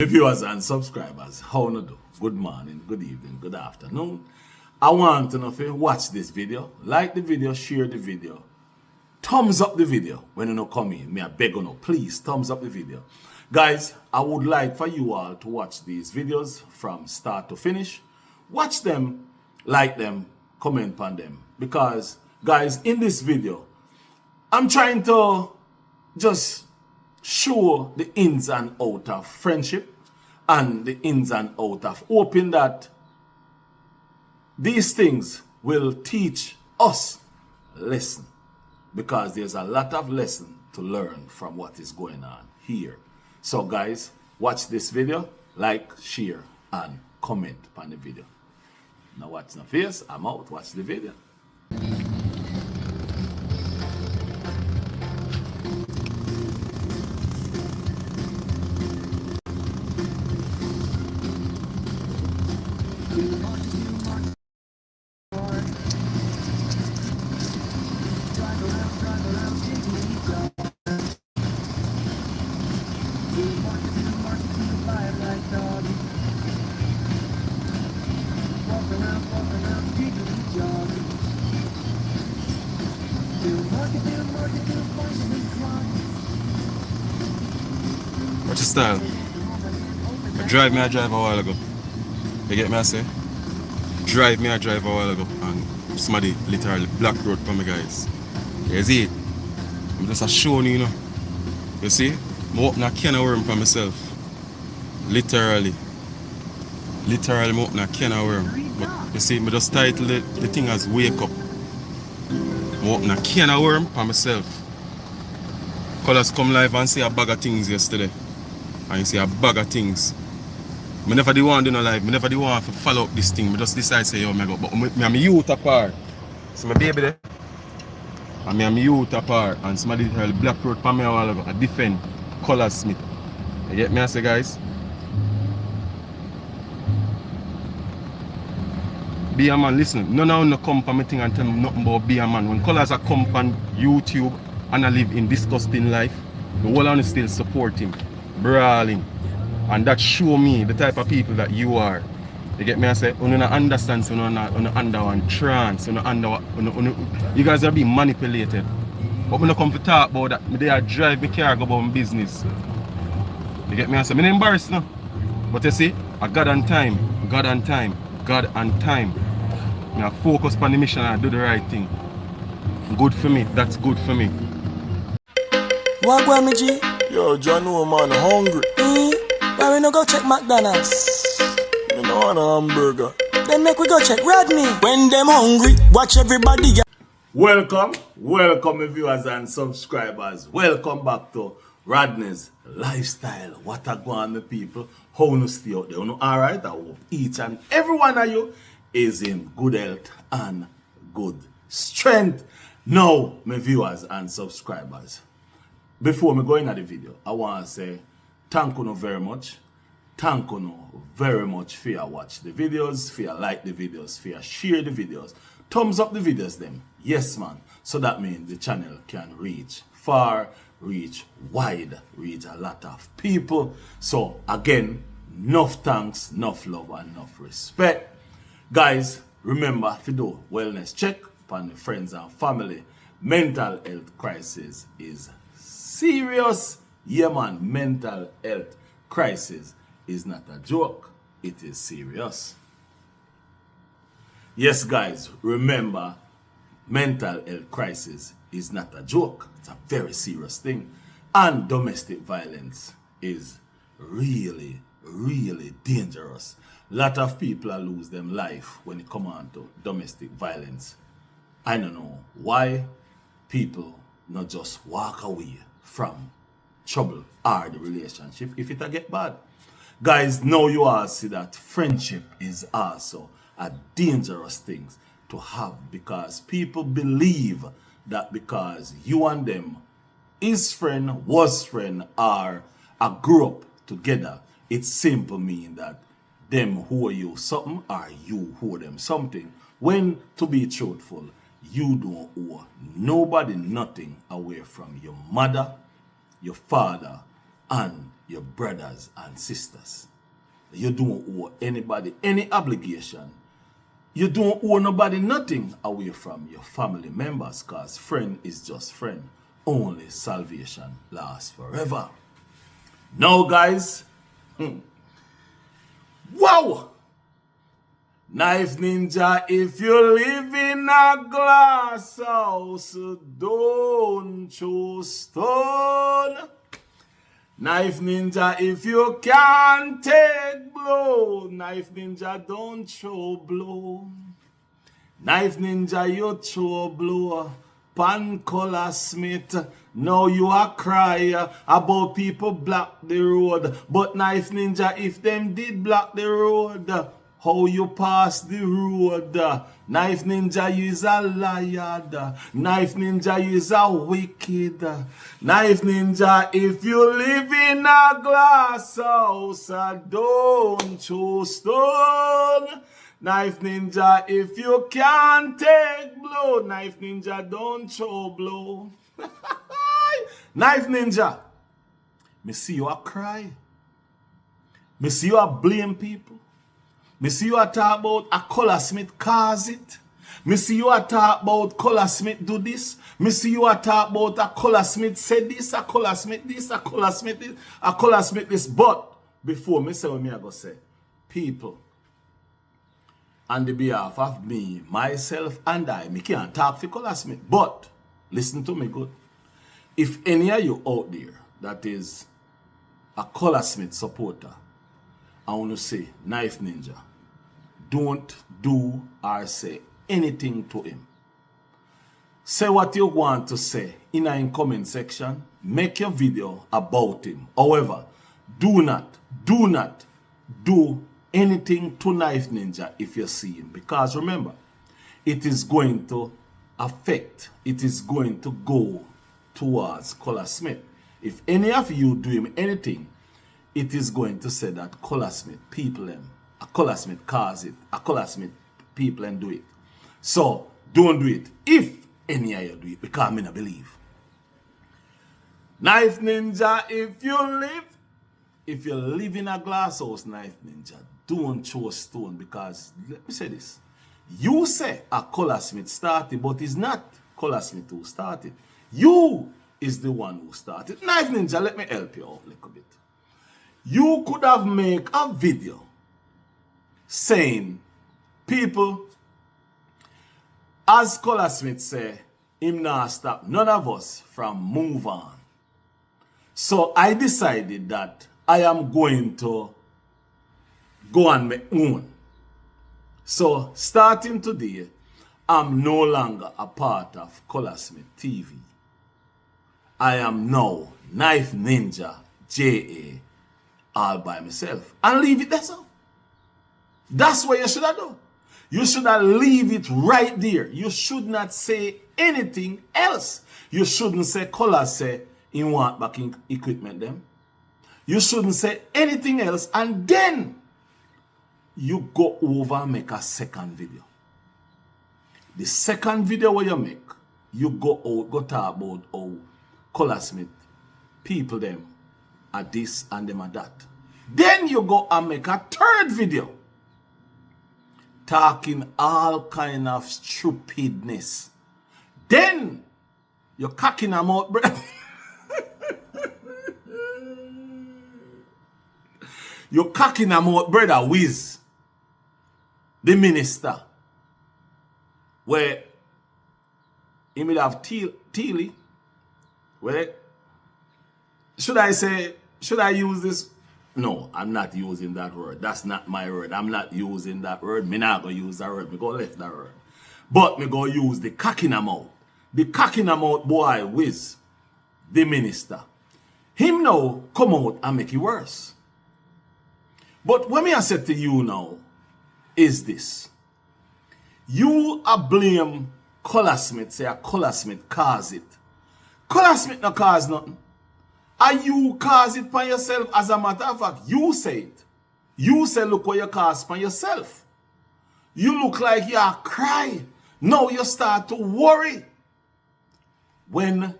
Viewers and subscribers, how you do? Good morning, good evening, good afternoon. I want to know if you watch this video, like the video, share the video, thumbs up the video when you know come in. Me I beg you, please thumbs up the video. Guys, I would like for you all to watch these videos from start to finish. Watch them, like them, comment on them. Because guys, in this video, I'm trying to just show the ins and outs of friendship and the ins and outs of hoping that these things will teach us a lesson, because there's a lot of lesson to learn from what is going on here. So guys, watch this video, like, share and comment on the video. Now watch my face, I'm out, watch the video. What's your style? I drive a while ago. You get me I say? I drive a while ago and somebody literally BlockRoad for me guys. You see it? I'm just a showing you know. You see? I open a can of worm for myself. Literally I open a can of worm. But you see, I just title the thing as wake up. I open a can of worm for myself. Colaz come live and say a bag of things yesterday. And you see a bag of things. I never did want to do no live. I never did want to follow up this thing. I just decide to say, yo, I go. But I'm a youth apart. So my baby there. And I'm a youth apart. And somebody tell BlockRoad for me a while ago. I defend Colaz Smith. You get me I say, guys? Be a man, listen. None of them come for me thing and tell me nothing about be a man. When Colaz are come on YouTube and I live in disgusting life, the whole one still support him. Brawling, and that show me the type of people that you are. You get me I say, you don't understand, so you don't under one trance, you guys are being manipulated. But when I come to talk about that, they are drive my car go about my business. You get me I say, I'm embarrassed now. But you see, I God and time. I focus on the mission and I do the right thing. Good for me, that's good for me. What go me G? Yo, John, no man, hungry. Why we no go check McDonald's? Me no want a hamburger. Then make we go check Rodney. When them hungry, watch everybody. Welcome viewers and subscribers. Welcome back to Rodney's Lifestyle. What a go on, my people? How you stay out there? You know, alright? I hope each and every one of you is in good health and good strength. Now, my viewers and subscribers, before me go into the video, I want to say thank you very much. Thank you very much for your watch the videos, for your like the videos, for your share the videos. Thumbs up the videos them. Yes, man. So that means the channel can reach far, reach wide, reach a lot of people. So again, enough thanks, enough love, and enough respect. Guys, remember to do wellness check upon the friends and family. Mental health crisis is serious. Yeah, man, mental health crisis is not a joke. It is serious. Yes, guys, remember, mental health crisis is not a joke. It's a very serious thing. And domestic violence is really, really dangerous. A lot of people lose their life when it comes on to domestic violence. I don't know why people not just walk away from trouble or the relationship if it get bad. Guys, now you all see that friendship is also a dangerous thing to have, because people believe that because you and them is friend, was friend, or grew up together, it simply mean that them owe you something or you owe them something. When, to be truthful, you don't owe nobody nothing away from your mother, your father, and your brothers and sisters. You don't owe anybody any obligation. You don't owe nobody nothing away from your family members, because friend is just friend. Only salvation lasts forever. Now, guys, wow! Knife Ninja, if you live in a glass house, don't throw stone. Knife Ninja, if you can't take blow, Knife Ninja, don't throw blow. Knife Ninja, you throw blow. Pan Colaz Smith, now you are cry about people block the road. But Knife Ninja, if them did block the road, how you pass the road? Knife Ninja, you is a liar. Knife Ninja, you is a wicked. Knife Ninja, if you live in a glass house, don't throw stone. Knife Ninja, if you can't take blow, Knife Ninja, don't throw blow. Knife Ninja, me see you a cry. Me see you a blame people. Me see you a talk about a Colaz Smith cause it. Me see you a talk about Colaz Smith do this. Me see you a talk about a Colaz Smith said this, a Colaz Smith this, a Colaz Smith this, a Colaz Smith this. But before me say what me I go say, people, on the behalf of me, myself, and I, me can't talk for Colaz Smith. But listen to me good. If any of you out there that is a Colaz Smith supporter, I want to say, Knife Ninja, don't do or say anything to him. Say what you want to say in a comment section. Make your video about him. However, do not do anything to Knife Ninja if you see him. Because remember, it is going to affect, it is going to go towards Colaz Smith. If any of you do him anything, it is going to say that Colaz Smith people them, a Colaz Smith cause it, a Colaz Smith people and do it. So don't do it if any of you do it, because I don't believe. Knife Ninja, if you live in a glass house, Knife Ninja, don't throw a stone, because let me say this. You say a Colaz Smith started, but it's not Colaz Smith who started. You is the one who started. Knife Ninja, let me help you out a little bit. You could have made a video saying, people, as Colaz Smith say, him not stop none of us from move on. So I decided that I am going to go on my own. So starting today, I'm no longer a part of Colaz Smith TV. I am now Knife Ninja JA all by myself. And leave it there so. That's what you should have done. You should have leave it right there. You should not say anything else. You shouldn't say Colaz say he want back in equipment them. You shouldn't say anything else, and then you go over and make a second video. The second video where you make, you go out, go talk about how Colaz Smith people them are this and them are that. Then you go and make a third video talking all kind of stupidness. Then you're cocking them out, bro. You're cocking them out, brother Wiz, the minister, where he will have Teely. Where should I use this? No, I'm not using that word. That's not my word. I'm not using that word. Me not gonna use that word. Me go left that word. But me go use the cocking them out. The cocking them out boy Wiz, the minister. Him now come out and make it worse. But what me I said to you now is this. You are blame Colaz Smith, say a Colaz Smith cause it. Colaz Smith no cause nothing. And you cause it by yourself. As a matter of fact, you say it. You say look what you cause by yourself. You look like you are crying. Now you start to worry. When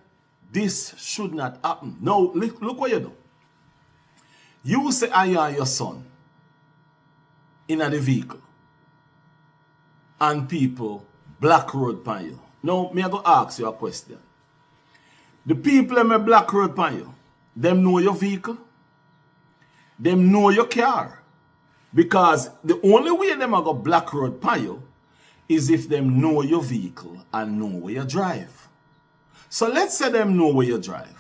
this should not happen. Now look what you do. You say I and your son in the vehicle and people BlockRoad pan you. Now, me I go ask you a question. The people in my BlockRoad pan you, them know your vehicle, them know your car. Because the only way them are go BlockRoad pan you is if them know your vehicle and know where you drive. So let's say them know where you drive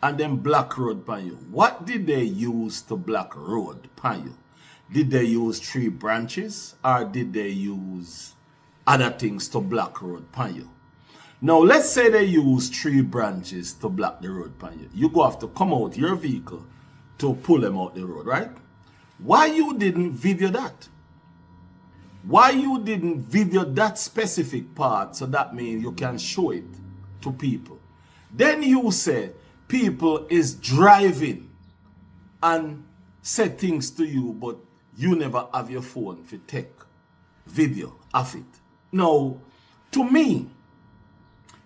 and them BlockRoad pan you. What did they use to BlockRoad pan you? Did they use tree branches or did they use other things to block road pan you? Now let's say they use tree branches to block the road pan you. You go have to come out your vehicle to pull them out the road, right? Why you didn't video that? Why you didn't video that specific part so that means you can show it to people? Then you say people is driving and say things to you, but you never have your phone to take video of it. Now, to me,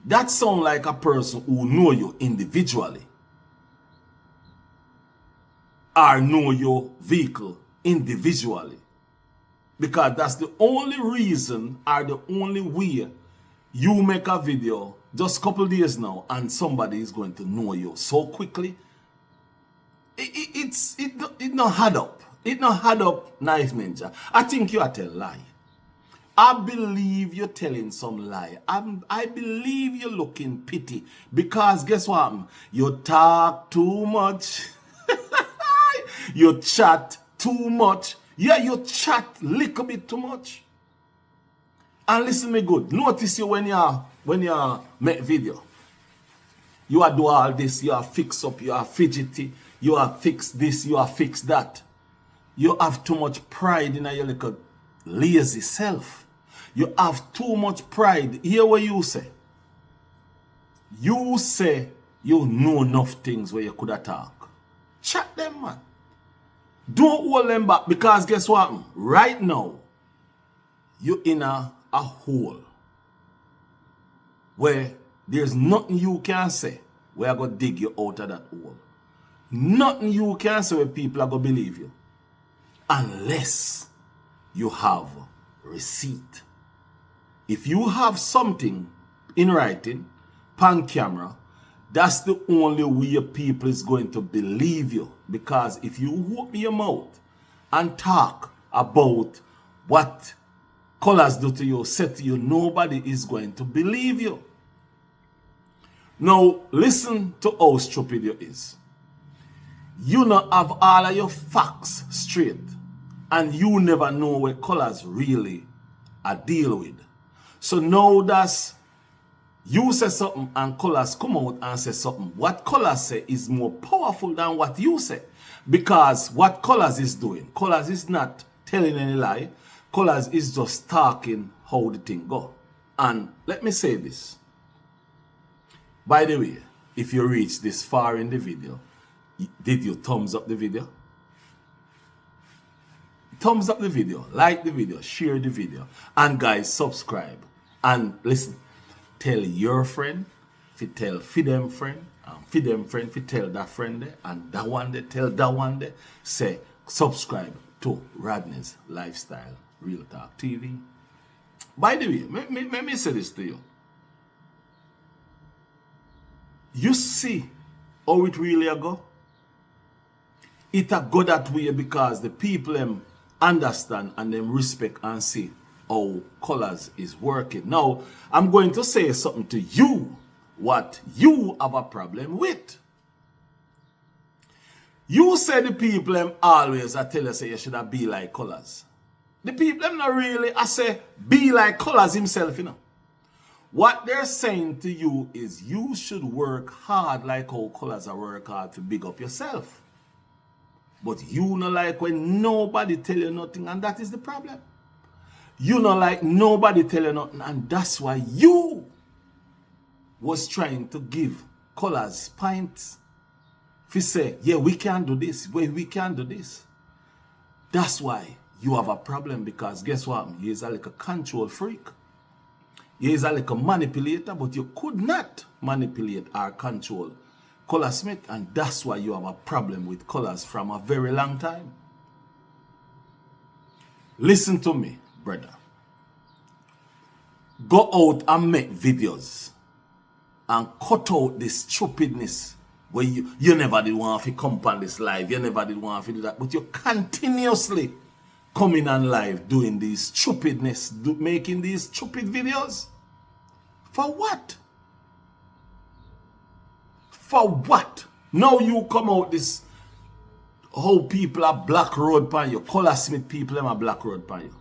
that sounds like a person who know you individually or know your vehicle individually. Because that's the only reason or the only way you make a video just a couple days now and somebody is going to know you so quickly. It not add up. It not add up, Knife Ninja. I think you are telling a lie. I believe you're telling some lie. I believe you're looking pity. Because guess what? You talk too much. You chat too much. Yeah, you chat little bit too much. And listen me good. Notice you when you make video. You are do all this. You are fix up. You are fidgety. You are fix this. You are fix that. You have too much pride in your little lazy self. You have too much pride. Hear what you say. You say you know enough things where you could have talk. Chat them, man. Don't hold them back because guess what? Right now, you're in a hole where there's nothing you can say where I'm going to dig you out of that hole. Nothing you can say where people are going to believe you. Unless you have receipt. If you have something in writing, pan camera, that's the only way people is going to believe you. Because if you open your mouth and talk about what Colaz do to you, say to you, nobody is going to believe you. Now, listen to how stupid you is. You not have all of your facts straight. And you never know what Colaz really are deal with. So now that's you say something and Colaz come out and say something. What Colaz say is more powerful than what you say. Because what Colaz is doing, Colaz is not telling any lie. Colaz is just talking how the thing go. And let me say this. By the way, if you reach this far in the video, did you thumbs up the video? Thumbs up the video, like the video, share the video. And guys, subscribe. And listen, tell your friend, if tell them friend, and them friend, if tell that friend there, and that one there, tell that one there. Say, subscribe to Rodney's Lifestyle Real Talk TV. By the way, let me say this to you. You see how it really go? It a go that way because the people them understand and them respect and see how Colaz is working. Now, I'm going to say something to you what you have a problem with. You say the people them always I tell you say you should have be like Colaz. The people them not really I say be like Colaz himself, you know. What they're saying to you is you should work hard like how Colaz work hard to big up yourself. But you not like when nobody tell you nothing, and that is the problem. You not like nobody tell you nothing, and that's why you was trying to give Colaz points. If you say, yeah, we can do this, we can do this. That's why you have a problem, because guess what? He is like a control freak. He is like a manipulator, but you could not manipulate or control Colaz Smith, and that's why you have a problem with Colaz from a very long time. Listen to me, brother. Go out and make videos and cut out this stupidness where you never did want to come on this live, you never did want to do that, but you continuously coming on live doing these stupidness, making these stupid videos. For what? For what? Now you come out this how people are BlockRoad pan you. Colaz Smith people them are BlockRoad pan you.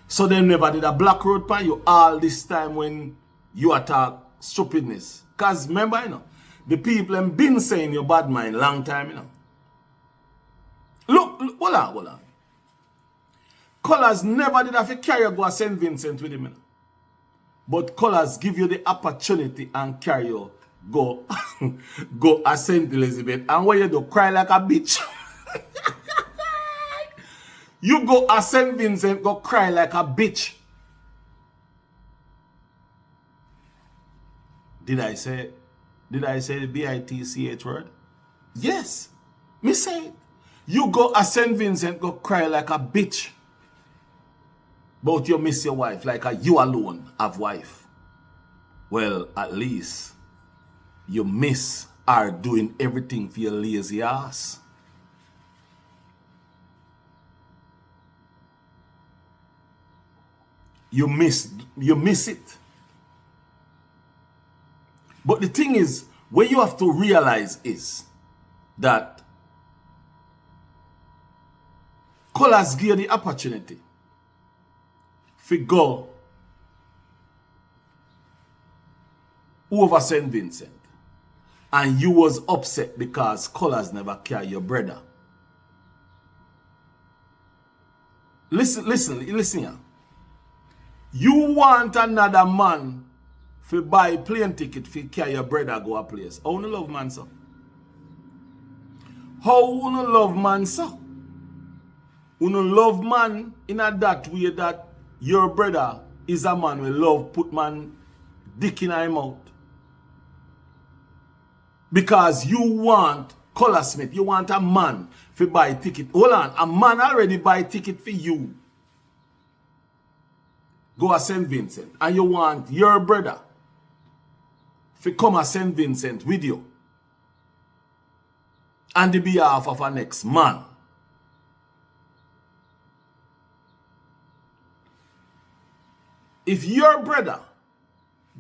So they never did a BlockRoad pan you all this time when you attack stupidness. Cause remember, you know, the people them been saying you bad mind long time, you know. Look, hold on. Colaz never did have to carry go to St. Vincent with him, you know. But Colaz give you the opportunity and carry you go to St. Elizabeth, and when you do cry like a bitch. You go to St. Vincent, go cry like a bitch. Did I say the B-I-T-C-H word? Yes. Me say it. You go to St. Vincent, go cry like a bitch. But you miss your wife like a you alone have wife. Well, at least you miss her doing everything for your lazy ass. You miss it. But the thing is, what you have to realize is that Colaz give you the opportunity to go over St. Vincent, and you was upset because Colaz never carry your brother. Listen here. You want another man to buy plane ticket to carry your brother go a place. How you love man, sir? How you love man, sir? You love man in a that way that your brother is a man who love put man dick in his mouth. Because you want Colaz Smith, you want a man to buy ticket. Hold on, a man already buy ticket for you. Go to St. Vincent, and you want your brother to come to St. Vincent with you on the behalf of a next man. If your brother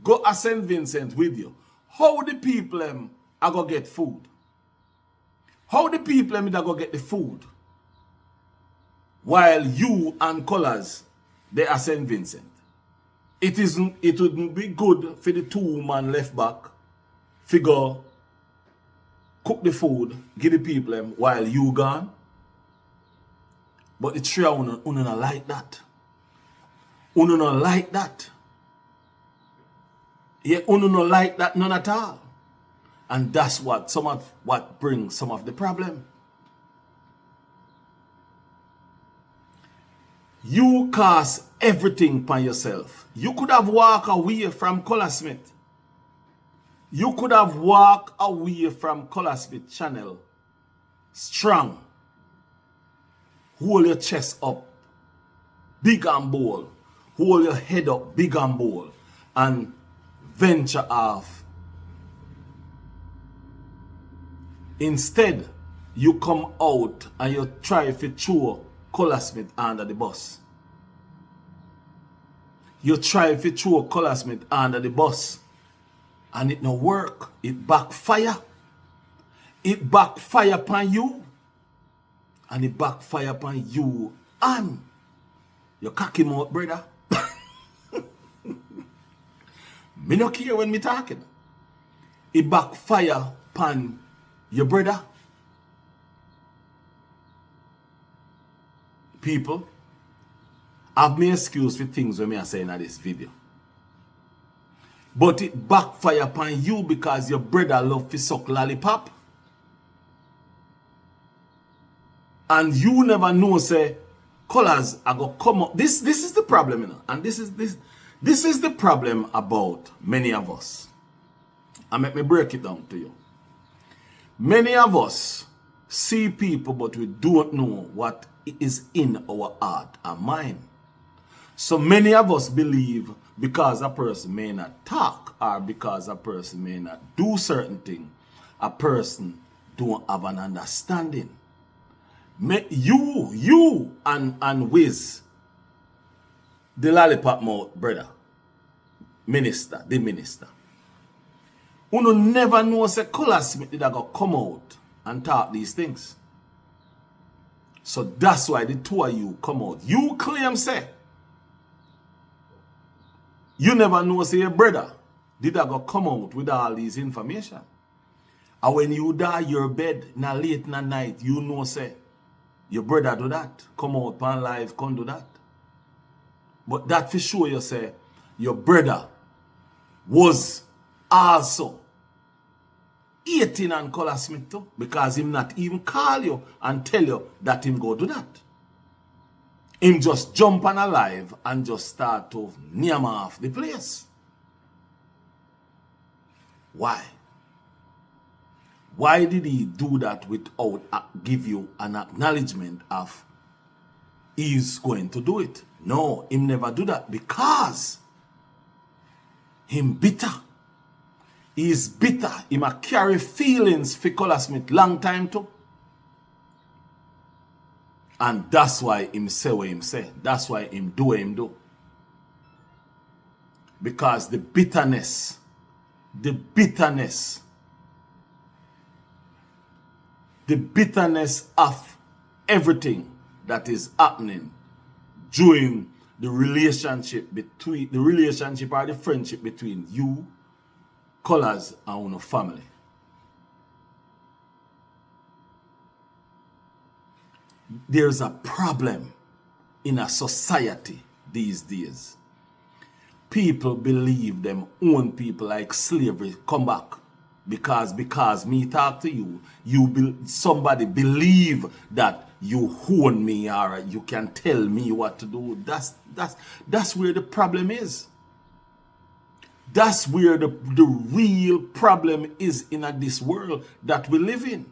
go to St. Vincent with you, how the people are going to get food? How the people are going to get the food while you and Colaz they are St. Vincent? It wouldn't be good for the two women left back to go cook the food, give the people while you gone. But the three of you not like that. You not like that. Yeah, you not like that none at all. And that's what brings some of the problem. You cast everything upon yourself. You could have walked away from Colaz Smith. You could have walked away from Colaz Smith channel strong. Hold your chest up, big and bold. Hold your head up, big and bold, and venture off. Instead, you come out and you try to throw Colaz Smith under the bus. You try to throw Colaz Smith under the bus, and it no work. It backfire. It backfire upon you, and it backfire upon you and you cock him out, brother. Me no care when me talking. It backfire upon your brother. People, I've made excuse for things when me are saying in this video. But it backfire upon you because your brother love to suck lollipop. And you never know, say, Colaz are gonna come up. This is the problem, you know. And this is the problem about many of us. And let me break it down to you. Many of us see people, but we don't know what is in our heart and mind. So many of us believe because a person may not talk or because a person may not do certain things, a person don't have an understanding. You and Wiz, the lollipop mouth brother, minister, the minister. Uno never know say Colaz Smith did go come out and talk these things. So that's why the two of you come out. You claim say you never know say your brother did go come out with all these information. And when you die your bed na late na night, you know say your brother do that. Come out pan live, come do that. But that for sure you say your brother was also 18 and Colaz Smith too, because him not even call you and tell you that him go do that. Him just jump on a live and just start to name off the place. Why? Why did he do that without give you an acknowledgement of he's going to do it? No, him never do that because him bitter. He is bitter. He might carry feelings for Colaz Smith long time too. And that's why him say what him say. That's why him do what him do. Because the bitterness of everything that is happening during the relationship or the friendship between you, Colaz, and our family. There's a problem in a society these days. People believe them own people like slavery come back. Because me talk to you, somebody believe that you own me or you can tell me what to do. That's where the problem is. That's where the real problem is in this world that we live in.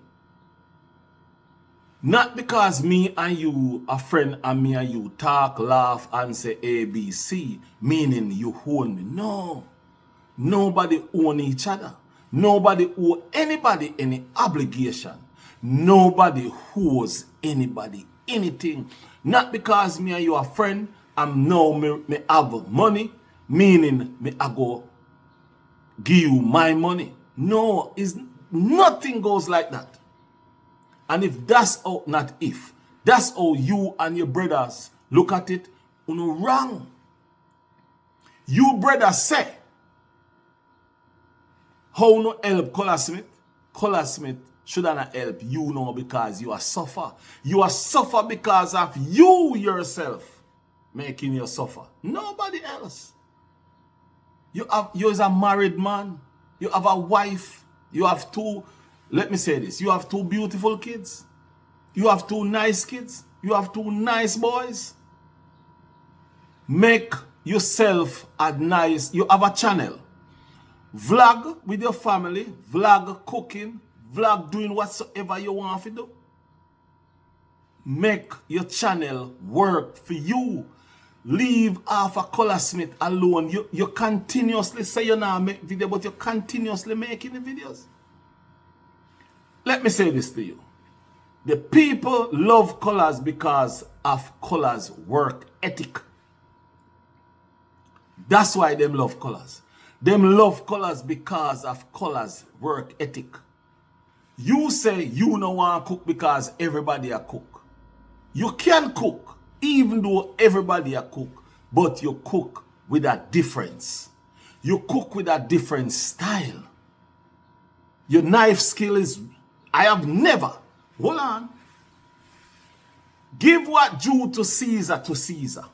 Not because me and you, a friend, and me and you talk, laugh, and say ABC, meaning you own me. No. Nobody own each other. Nobody owe anybody any obligation. Nobody owes anybody anything. Not because me and you are friend, and now me have money, meaning me I go give you my money. No, nothing goes like that. And if that's how, not if, that's how you and your brothers look at it, you know, wrong. You brothers say, how no help Colaz Smith? Colaz Smith should not help you now because you are suffer. You are suffer because of you yourself making you suffer. Nobody else. You're a married man. You have a wife. You have two, let me say this. You have two beautiful kids. You have two nice kids. You have two nice boys. Make yourself a nice, you have a channel. Vlog with your family, vlog cooking, vlog doing whatsoever you want to do. Make your channel work for you. Leave half a Colaz Smith alone. You continuously say you not make video, but you're continuously making the videos. Let me say this to you. The people love Colaz because of Colaz work ethic. That's why them love Colaz. Them love Colaz because of Colaz work ethic. You say you don't want to cook because everybody a cook. You can cook, even though everybody a cook, but you cook with a difference. You cook with a different style. Your knife skill is, I have never, hold on. Give what due to Caesar to Caesar.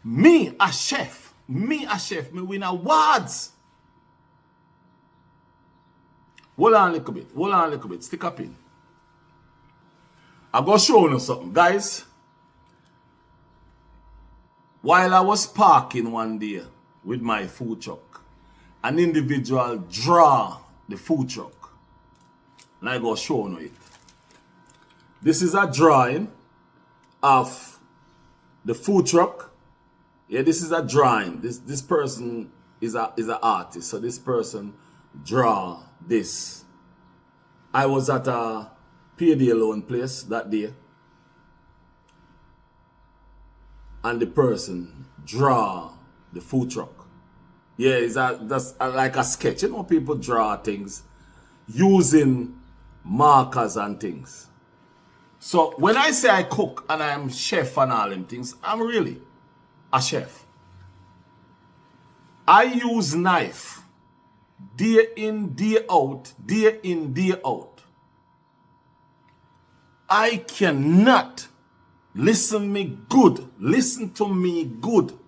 Me a chef, me win awards. Hold on a little bit, stick up in. I'm going to show you something, guys. While I was parking one day with my food truck, an individual draw the food truck. and I go show you it. This is a drawing of the food truck. Yeah, this is a drawing. This person is an artist. So this person draw this. I was at a payday loan place that day, and the person draw the food truck. Yeah, that's like a sketch. You know, people draw things using markers and things. So when I say I cook and I'm chef and all them things, I'm really a chef. I use knife day in, day out, day in, day out. I cannot, listen to me good.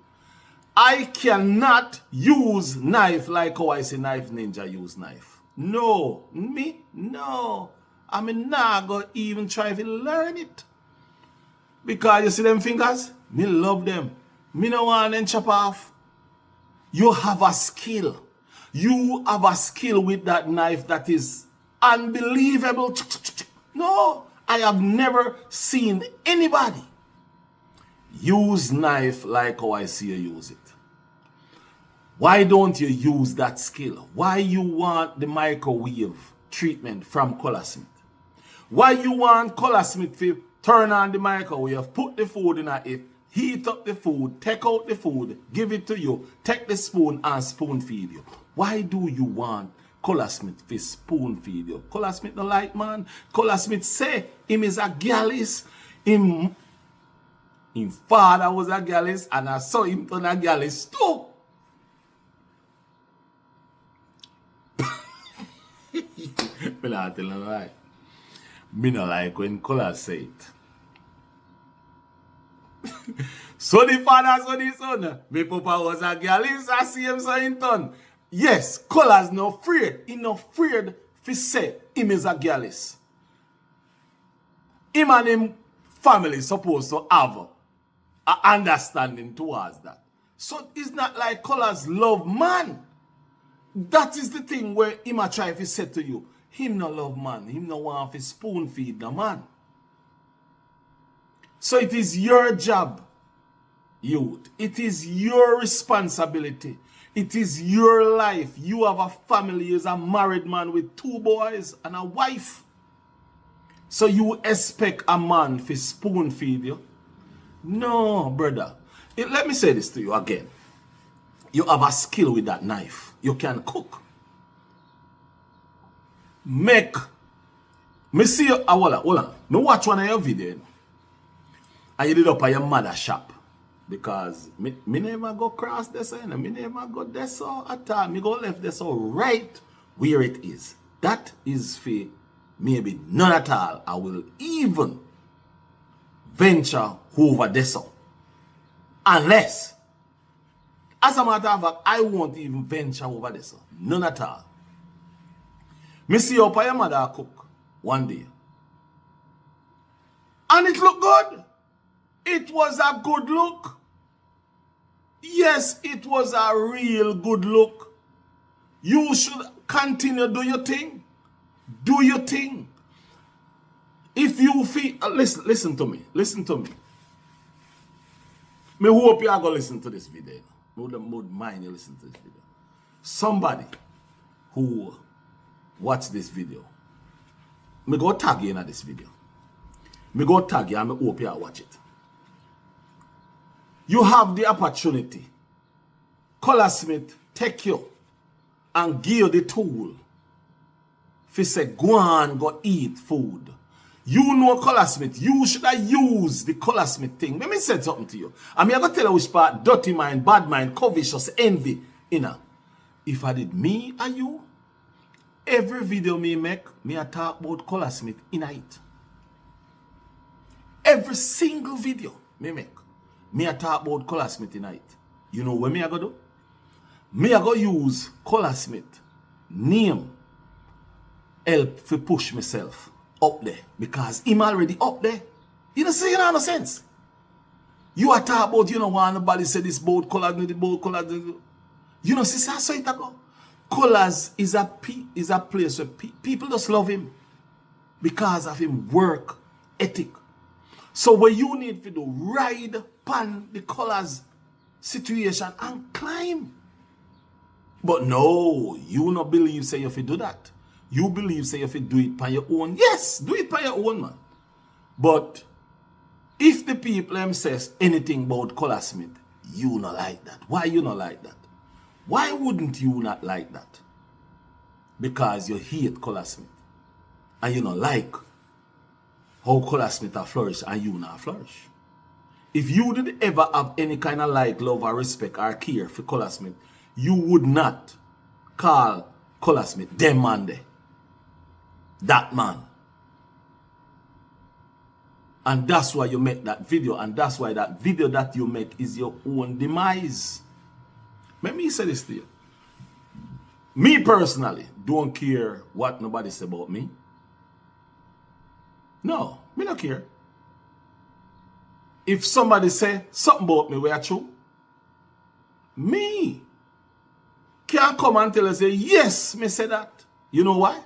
I cannot use knife like how I say knife ninja use knife. No, no. I mean, nah, go even try to learn it. Because you see them fingers? Me love them. Me no want them chop off. You have a skill. You have a skill with that knife that is unbelievable. No, I have never seen anybody use knife like how I see you use it. Why don't you use that skill? Why you want the microwave treatment from Colaz Smith? Why you want Colaz Smith to turn on the microwave, put the food in it, heat up the food, take out the food, give it to you, take the spoon and spoon feed you? Why do you want Colaz Smith to spoon feed you? Colaz Smith no like man. Colaz Smith say him is a gallus. Him father was a gallus and I saw him turn a gallus too. Me not tell you lie. Me not like when Colaz say it. So the father, so the son. Me papa was a girl. I see him so in turn. Yes, Colaz no afraid. He no afraid to say him is a gallus. Him and him family supposed to have a understanding towards that. So it's not like Colaz love man. That is the thing where him a try to say to you, him no love man, him no want to spoon feed the man. So it is your job, youth. It is your responsibility. It is your life. You have a family, you're a married man with 2 boys and a wife. So you expect a man to spoon feed you? No, brother. Let me say this to you again. You have a skill with that knife. You can cook. Me see you, hold on. Me watch one of your videos. And you did up at your mother shop. Because me never go cross this and me never go there so at all. Me go left there so right where it is. That is for maybe none at all. I will even venture over there so. Unless, as a matter of fact, I won't even venture over there so. None at all. Me see up at your mother cook one day. And it looked good. It was a good look. Yes, it was a real good look. You should continue do your thing. Do your thing. If you feel, listen to me. Listen to me. Me hope you are going to listen to this video. I would mind you listen to this video. Somebody who watch this video, me go tag you in this video. Me go tag you and me hope you watch it. You have the opportunity. Colaz Smith take you and give you the tool. If you say go on, go eat food. You know Colaz Smith. You should have used the Colaz Smith thing. Let me say something to you. I'm going to tell you which part dirty mind, bad mind, covetous, envy. If I did me and you, every video me make, me I talk about Colaz Smith in it. Every single video me make, me I talk about Colaz Smith in it. You know what me I go do? Me I go use Colaz Smith name help to push myself up there because him already up there. You don't see, you know, no sense. You are talking about, you know, why nobody say this boat Colaz, the boat Colaz. You know, see, so it go. Colaz is a place where people just love him. because of him work ethic. So what you need to do, ride pan the Colaz situation and climb. But no, you not believe say if you do that. You believe say if you do it by your own. Yes, do it by your own, man. But if the people them says anything about Colaz Smith, you not like that. Why you not like that? Why wouldn't you not like that? Because you hate Colaz Smith. And you not like how Colaz Smith are flourish and you not flourish. If you did ever have any kind of like, love or respect or care for Colaz Smith, you would not call Colaz Smith them man there. That man. And that's why you make that video. And that's why that video that you make is your own demise. Let me say this to you. Me personally don't care what nobody say about me. No, me not care. If somebody say something about me where true, me can't come and tell us say, yes, me say that. You know why?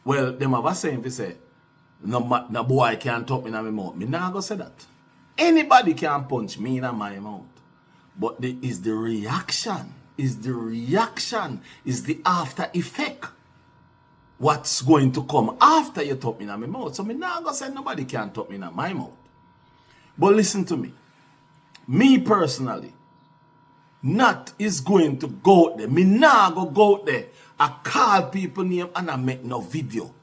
Well, them have a saying to say, no boy can't talk me in my mouth. Me not go say that. Anybody can punch me in my mouth. But is the reaction, is the after effect. What's going to come after you talk me in my mouth. So me not go say nobody can talk me in my mouth. But listen to me. Me personally, not is going to go out there. Me nah go out there. I call people name and I make no video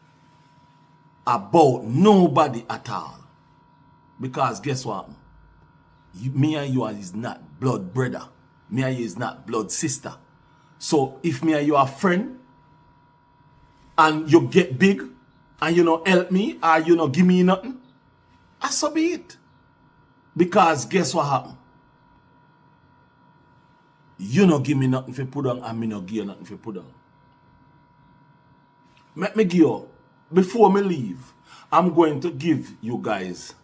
about nobody at all. Because guess what? Me and you is not blood brother. Me and you is not blood sister. So if me and you are friend and you get big and you know help me or you know give me nothing, I so be it. Because guess what happened? You no give me nothing for put on and me no give you nothing for put on. Let me give you, before me leave, I'm going to give you guys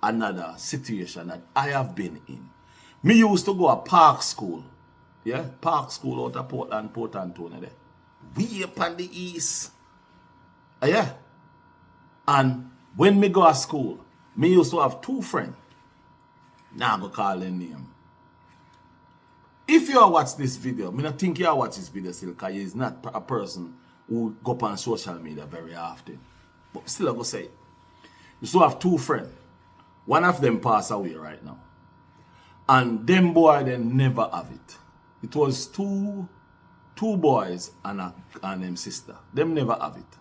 another situation that I have been in. Me used to go to Park School. Yeah, Park School out of Portland, Port Antonio there. We up on the east. Yeah. And when me go to school, me used to have two friends. Now I'm going to call their name. If you watch this video, I don't think you watch this video still because he's not a person who go up on social media very often. But still I'm going to say it. You still have two friends. One of them passed away right now. And them boy, they never have it. It was two boys and them sister. Them never have it.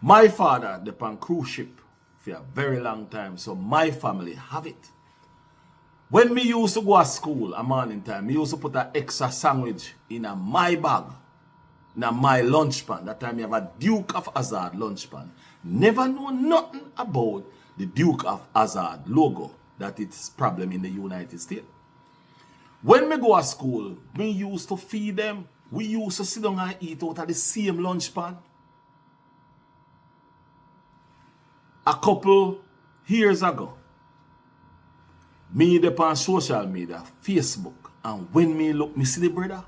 My father, they on cruise ship for a very long time. So my family have it. When me used to go to school a morning time, me used to put an extra sandwich in my bag, in my lunch pan. That time you have a Duke of Hazzard lunch pan. Never know nothing about the Duke of Hazzard logo that it's problem in the United States. When me go to school, me used to feed them. We used to sit down and eat out of the same lunch pan. A couple years ago, me on social media, Facebook, and when me look, me see the brother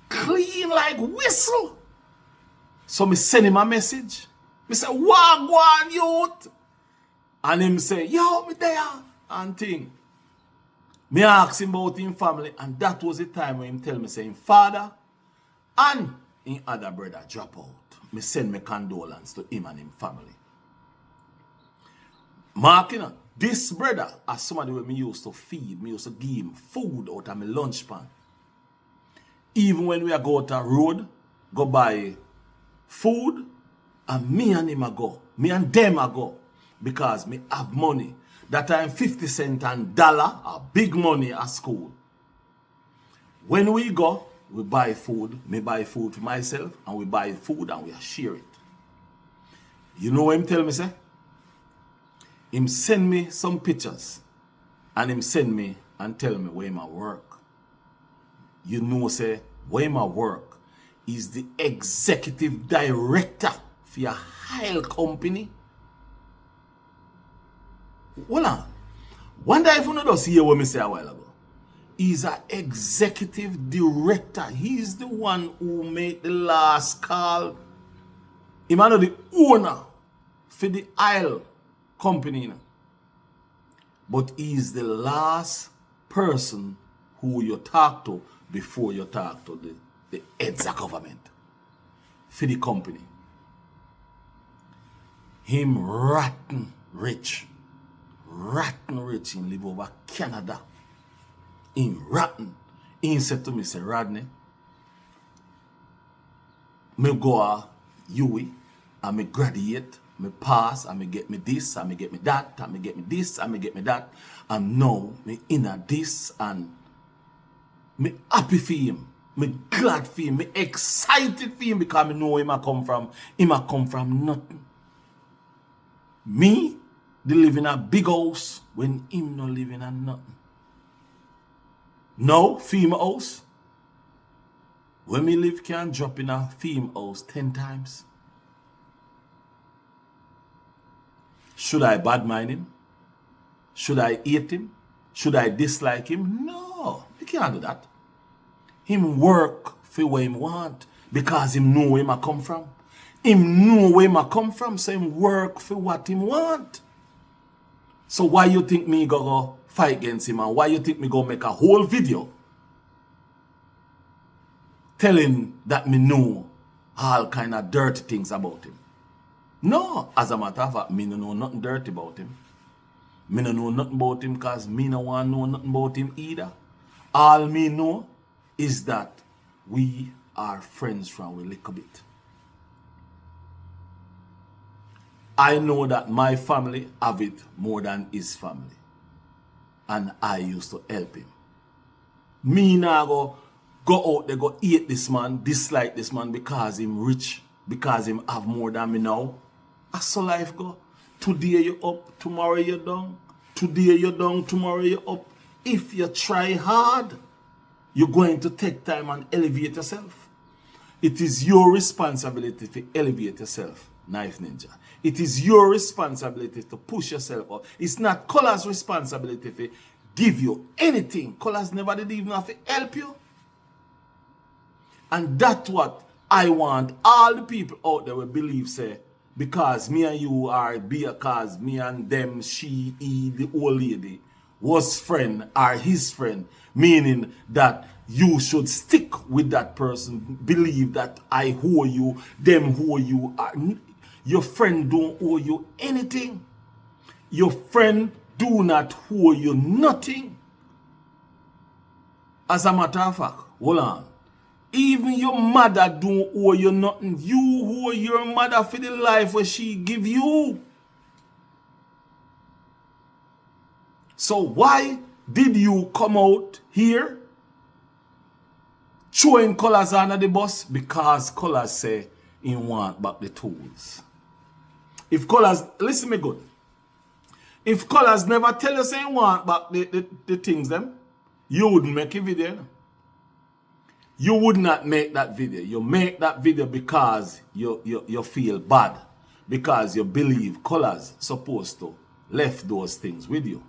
clean like whistle. So me send him a message. Me say, "Wagwan youth," and him say, "Yo, me there," and thing. Me ask him about him family, and that was the time when him tell me say him father and him other brother drop out. Me send me condolence to him and him family. Mark, you know, this brother, as somebody where me used to feed, me used to give him food out of my lunch pan. Even when we go out the road, go buy food, and me and him a go. Me and them a go. Because me have money. That time 50 cents and dollar are big money at school. When we go, we buy food. Me buy food for myself, and we buy food and we share it. You know what him tell me, say? Him send me some pictures and him send me and tell me where my work. You know, say, where my work is the executive director for your high company. Hold on. One day if you know just hear what me say a while ago. He's an executive director. He's the one who made the last call Him are the owner for the oil company. But he's the last person who you talk to before you talk to the heads of government for the company. Him rotten rich. Rotten rich. He live over Canada. Him rotten. He said to me, say, Rodney, me go a UE and me graduate, me pass, and me get me this, and me get me that, and me get me this, and me get me that. And now me in a this, and me happy for him. Me glad for him. Me excited for him because me know him a come from nothing. Me, they live in a big house when him no live in a nothing. Now, female house, when me live can drop in a female house 10 times. Should I bad mind him? Should I hate him? Should I dislike him? No, you can't do that. Him work for where him want because him know where him a come from. Him know where him a come from, so him work for what him want. So why you think me go fight against him, and why you think me go make a whole video telling that me know all kind of dirty things about him? No, as a matter of fact, me no know nothing dirty about him. Me no know nothing about him because me no want know nothing about him either. All me know is that we are friends from a little bit. I know that my family have it more than his family. And I used to help him. Me now go out there, go hate this man, dislike this man because him rich, because him have more than me now. That's so life go. Today you up, tomorrow you down. Today you down, tomorrow you up. If you try hard, you're going to take time and elevate yourself. It is your responsibility to elevate yourself, Knife Ninja. It is your responsibility to push yourself up. It's not Colaz's responsibility to give you anything. Colaz never did even have to help you. And that's what I want all the people out there will believe, say, because me and you are because me and them, she, he, the old lady, was friend or his friend, meaning that you should stick with that person. Believe that I owe you, them owe you. Your friend don't owe you anything. Your friend do not owe you nothing. As a matter of fact, hold on. Even your mother don't owe you nothing. You owe your mother for the life where she give you. So why did you come out here throwing Colaz under the bus? Because Colaz say he want back the tools. If Colaz, listen me good. If Colaz never tell you say he want back the things them, you wouldn't make a video. You would not make that video. You make that video because you feel bad. Because you believe Colaz supposed to left those things with you.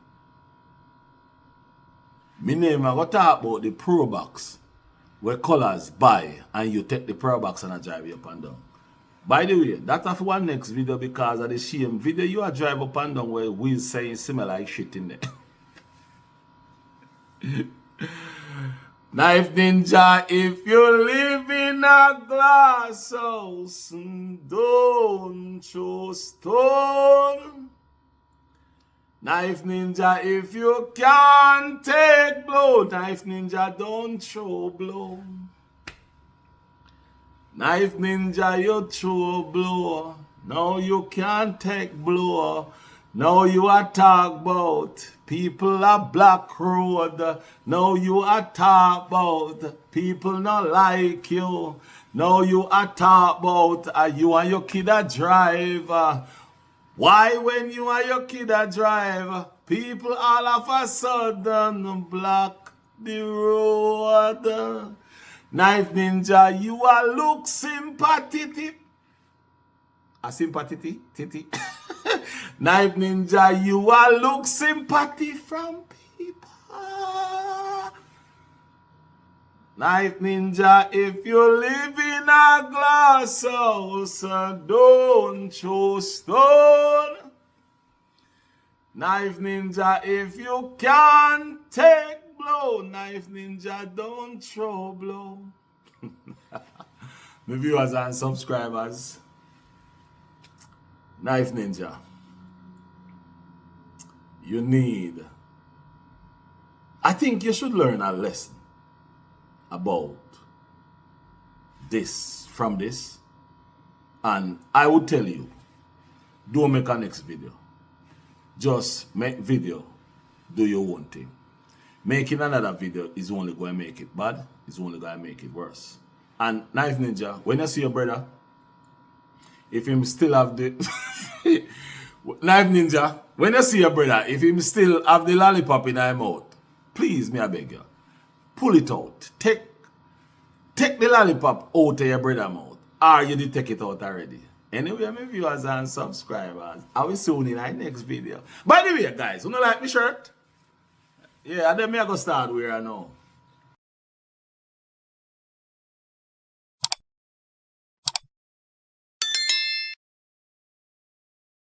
Me name I go talk about the Pro Box where Colaz buy and you take the Pro Box and I drive you up and down. By the way, that's for one next video because of the same video you are drive up and down where we saying similar like shit in there. Knife Ninja, if you live in a glass house, don't throw stone. Knife Ninja, if you can't take blow, Knife Ninja, don't throw blow. Knife Ninja, you throw blow. No, you can't take blow. Now you are talk about people are BlockRoad. Now you are talk about people not like you. Now you are talk about you and your kid a drive. Why when you and your kid a drive, people all of a sudden block the road. Knife Ninja, you are look sympathetic. A sympathy, titty. Knife Ninja, you are look sympathy from people. Knife Ninja, if you live in a glass house, don't throw stone. Knife Ninja, if you can't take blow, Knife Ninja, don't throw blow. My viewers and subscribers, Knife Ninja, you need, I think you should learn a lesson about this from this, and I would tell you, don't make a next video. Just make video, do your own thing. Making another video is only going to make it bad, it's only going to make it worse. And Knife Ninja, when you see your brother, if him still have the Knife Ninja, when you see your brother, if him still have the lollipop in his mouth, please, me I beg you, pull it out. Take the lollipop out of your brother mouth. Or you did take it out already. Anyway, my viewers and subscribers, I will see you in our next video. By the way, guys, you know like my shirt? Yeah, and then me I go start wearing now.